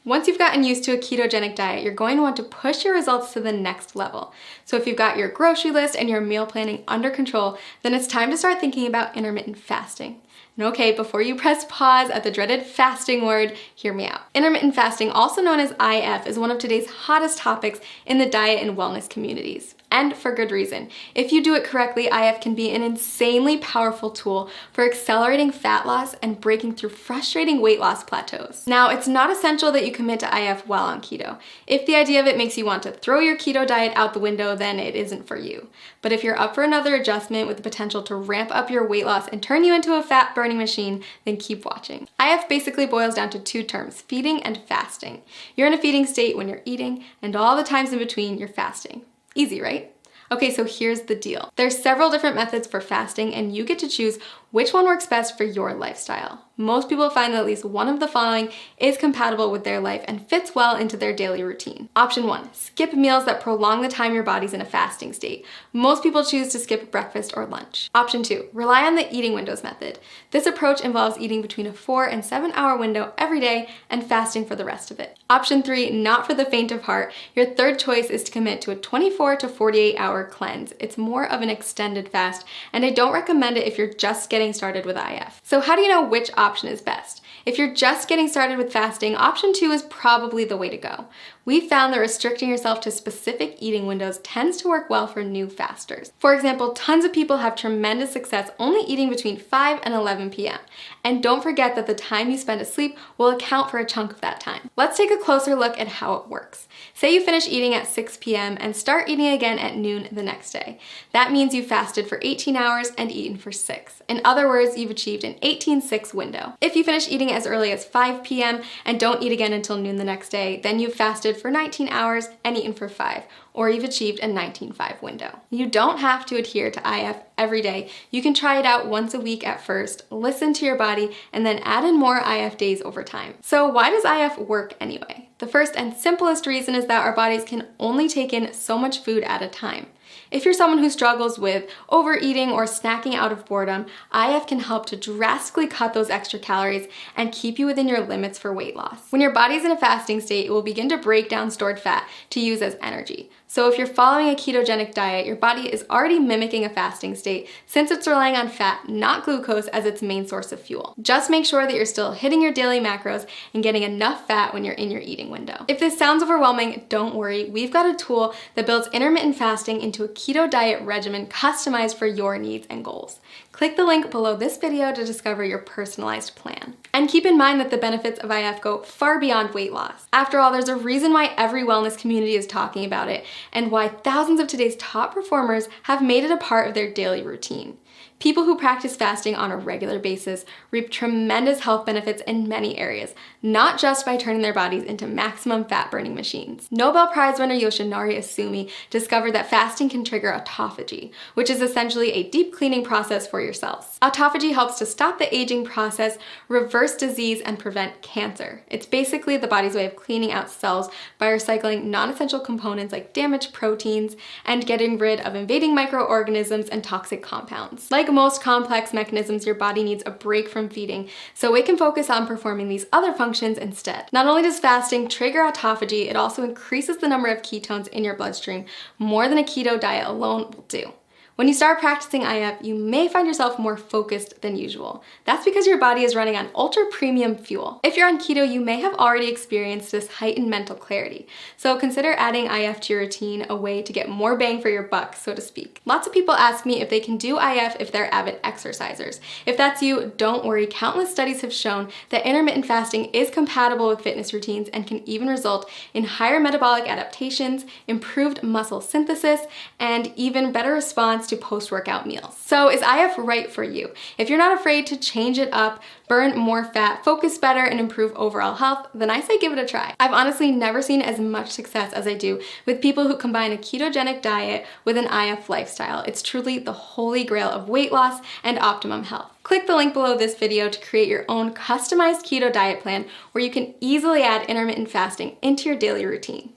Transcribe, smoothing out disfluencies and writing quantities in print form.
Once you've gotten used to a ketogenic diet, you're going to want to push your results to the next level. So if you've got your grocery list and your meal planning under control, then it's time to start thinking about intermittent fasting. And okay, before you press pause at the dreaded fasting word, hear me out. Intermittent fasting, also known as IF, is one of today's hottest topics in the diet and wellness communities. And for good reason. If you do it correctly, IF can be an insanely powerful tool for accelerating fat loss and breaking through frustrating weight loss plateaus. Now, it's not essential that you commit to IF while on keto. If the idea of it makes you want to throw your keto diet out the window, then it isn't for you. But if you're up for another adjustment with the potential to ramp up your weight loss and turn you into a fat burning machine, then keep watching. IF basically boils down to two terms, feeding and fasting. You're in a feeding state when you're eating, and all the times in between, you're fasting. Easy, right? Okay, so here's the deal. There's several different methods for fasting, and you get to choose which one works best for your lifestyle. Most people find that at least one of the following is compatible with their life and fits well into their daily routine. Option 1, skip meals that prolong the time your body's in a fasting state. Most people choose to skip breakfast or lunch. Option 2, rely on the eating windows method. This approach involves eating between a 4 and 7 hour window every day and fasting for the rest of it. Option 3, not for the faint of heart. Your third choice is to commit to a 24 to 48 hour cleanse. It's more of an extended fast, and I don't recommend it if you're just getting started with IF. So how do you know which option is best? If you're just getting started with fasting, option 2 is probably the way to go. We found that restricting yourself to specific eating windows tends to work well for new fasters. For example, tons of people have tremendous success only eating between 5 and 11 p.m. And don't forget that the time you spend asleep will account for a chunk of that time. Let's take a closer look at how it works. Say you finish eating at 6 p.m. and start eating again at noon the next day. That means you fasted for 18 hours and eaten for 6. In other words, you've achieved an 18-6 window. If you finish eating as early as 5 p.m. and don't eat again until noon the next day, then you've fasted for 19 hours and eaten for 5, or you've achieved a 19-5 window. You don't have to adhere to IF every day. You can try it out once a week at first, listen to your body, and then add in more IF days over time. So why does IF work anyway? The first and simplest reason is that our bodies can only take in so much food at a time. If you're someone who struggles with overeating or snacking out of boredom, IF can help to drastically cut those extra calories and keep you within your limits for weight loss. When your body's in a fasting state, it will begin to break down stored fat to use as energy. So if you're following a ketogenic diet, your body is already mimicking a fasting state since it's relying on fat, not glucose, as its main source of fuel. Just make sure that you're still hitting your daily macros and getting enough fat when you're in your eating window. If this sounds overwhelming, don't worry. We've got a tool that builds intermittent fasting into a keto diet regimen customized for your needs and goals. Click the link below this video to discover your personalized plan. And keep in mind that the benefits of IF go far beyond weight loss. After all, there's a reason why every wellness community is talking about it and why thousands of today's top performers have made it a part of their daily routine. People who practice fasting on a regular basis reap tremendous health benefits in many areas, not just by turning their bodies into maximum fat-burning machines. Nobel Prize winner Yoshinari Asumi discovered that fasting can trigger autophagy, which is essentially a deep cleaning process for your cells. Autophagy helps to stop the aging process, reverse disease, and prevent cancer. It's basically the body's way of cleaning out cells by recycling non-essential components like damaged proteins and getting rid of invading microorganisms and toxic compounds. Like most complex mechanisms, your body needs a break from feeding, so it can focus on performing these other functions instead. Not only does fasting trigger autophagy, it also increases the number of ketones in your bloodstream more than a keto diet alone will do. When you start practicing IF, you may find yourself more focused than usual. That's because your body is running on ultra premium fuel. If you're on keto, you may have already experienced this heightened mental clarity. So consider adding IF to your routine, a way to get more bang for your buck, so to speak. Lots of people ask me if they can do IF if they're avid exercisers. If that's you, don't worry. Countless studies have shown that intermittent fasting is compatible with fitness routines and can even result in higher metabolic adaptations, improved muscle synthesis, and even better response to post-workout meals. So is IF right for you? If you're not afraid to change it up, burn more fat, focus better, and improve overall health, then I say give it a try. I've honestly never seen as much success as I do with people who combine a ketogenic diet with an IF lifestyle. It's truly the holy grail of weight loss and optimum health. Click the link below this video to create your own customized keto diet plan where you can easily add intermittent fasting into your daily routine.